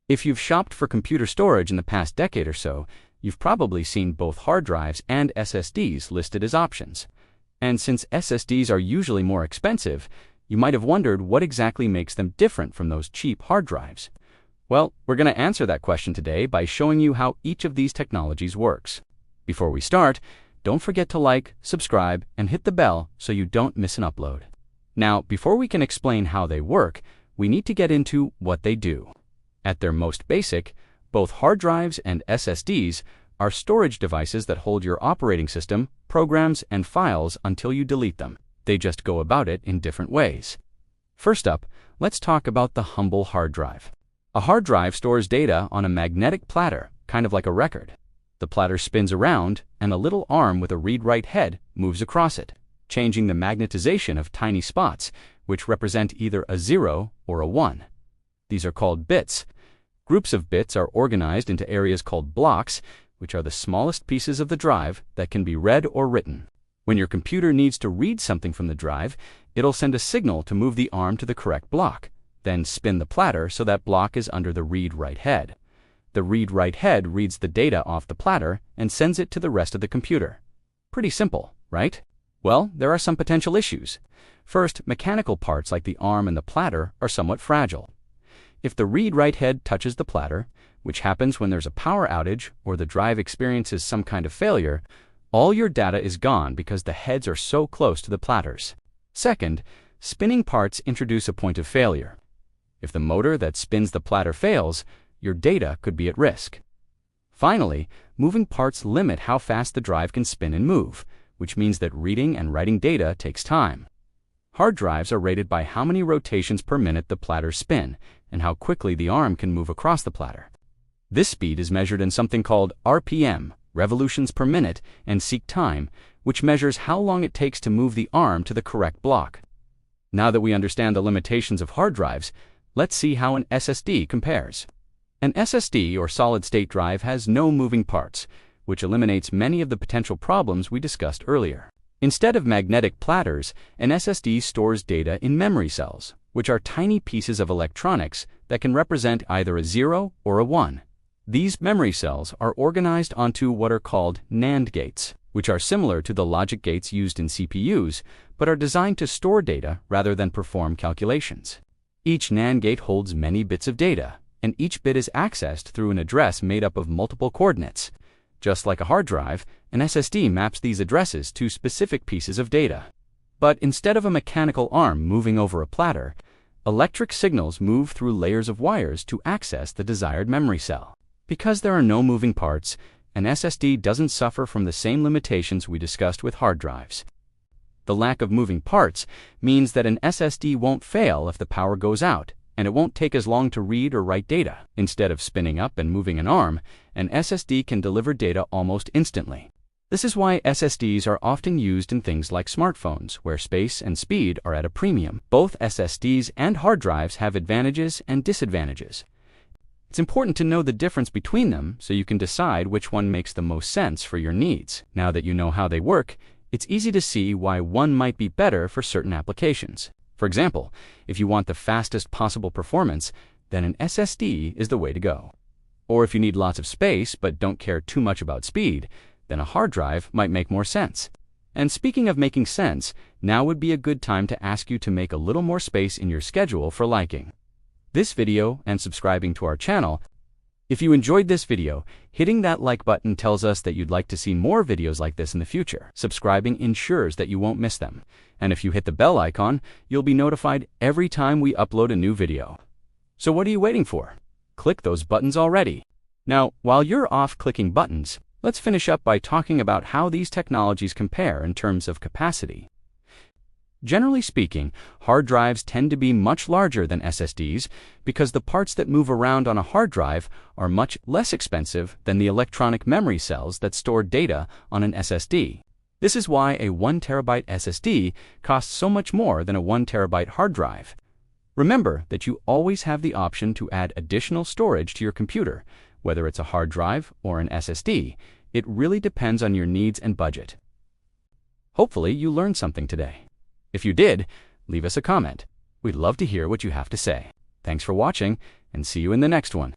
If you've shopped for computer storage in the past decade or so, you've probably seen both hard drives and SSDs listed as options. And since SSDs are usually more expensive, you might have wondered what exactly makes them different from those cheap hard drives. Well, we're going to answer that question today by showing you how each of these technologies works. Before we start, don't forget to like, subscribe, and hit the bell so you don't miss an upload. Now, before we can explain how they work, we need to get into what they do. At their most basic, both hard drives and SSDs are storage devices that hold your operating system, programs, and files until you delete them. They just go about it in different ways. First up, let's talk about the humble hard drive. A hard drive stores data on a magnetic platter, kind of like a record. The platter spins around, and a little arm with a read-write head moves across it, changing the magnetization of tiny spots, which represent either a 0 or a 1. These are called bits. Groups of bits are organized into areas called blocks, which are the smallest pieces of the drive that can be read or written. When your computer needs to read something from the drive, it'll send a signal to move the arm to the correct block, then spin the platter so that block is under the read-write head. The read-write head reads the data off the platter and sends it to the rest of the computer. Pretty simple, right? Well, there are some potential issues. First, mechanical parts like the arm and the platter are somewhat fragile. If the read-write head touches the platter, which happens when there's a power outage or the drive experiences some kind of failure, all your data is gone because the heads are so close to the platters. Second, spinning parts introduce a point of failure. If the motor that spins the platter fails, your data could be at risk. Finally, moving parts limit how fast the drive can spin and move, which means that reading and writing data takes time. Hard drives are rated by how many rotations per minute the platters spin and how quickly the arm can move across the platter. This speed is measured in something called RPM, revolutions per minute, and seek time, which measures how long it takes to move the arm to the correct block. Now that we understand the limitations of hard drives, let's see how an SSD compares. An SSD, or solid-state drive, has no moving parts, which eliminates many of the potential problems we discussed earlier. Instead of magnetic platters, an SSD stores data in memory cells, which are tiny pieces of electronics that can represent either a 0 or a 1. These memory cells are organized onto what are called NAND gates, which are similar to the logic gates used in CPUs, but are designed to store data rather than perform calculations. Each NAND gate holds many bits of data, and each bit is accessed through an address made up of multiple coordinates. Just like a hard drive, an SSD maps these addresses to specific pieces of data. But instead of a mechanical arm moving over a platter, electric signals move through layers of wires to access the desired memory cell. Because there are no moving parts, an SSD doesn't suffer from the same limitations we discussed with hard drives. The lack of moving parts means that an SSD won't fail if the power goes out, and it won't take as long to read or write data. Instead of spinning up and moving an arm, an SSD can deliver data almost instantly. This is why SSDs are often used in things like smartphones, where space and speed are at a premium. Both SSDs and hard drives have advantages and disadvantages. It's important to know the difference between them so you can decide which one makes the most sense for your needs. Now that you know how they work, it's easy to see why one might be better for certain applications. For example, if you want the fastest possible performance, then an SSD is the way to go. Or if you need lots of space but don't care too much about speed, then a hard drive might make more sense. And speaking of making sense, now would be a good time to ask you to make a little more space in your schedule for liking this video and subscribing to our channel. If you enjoyed this video, hitting that like button tells us that you'd like to see more videos like this in the future. Subscribing ensures that you won't miss them. And if you hit the bell icon, you'll be notified every time we upload a new video. So what are you waiting for? Click those buttons already. Now, while you're off clicking buttons, let's finish up by talking about how these technologies compare in terms of capacity. Generally speaking, hard drives tend to be much larger than SSDs because the parts that move around on a hard drive are much less expensive than the electronic memory cells that store data on an SSD. This is why a 1 terabyte SSD costs so much more than a 1 terabyte hard drive. Remember that you always have the option to add additional storage to your computer, whether it's a hard drive or an SSD. It really depends on your needs and budget. Hopefully you learned something today. If you did, leave us a comment. We'd love to hear what you have to say. Thanks for watching, and see you in the next one.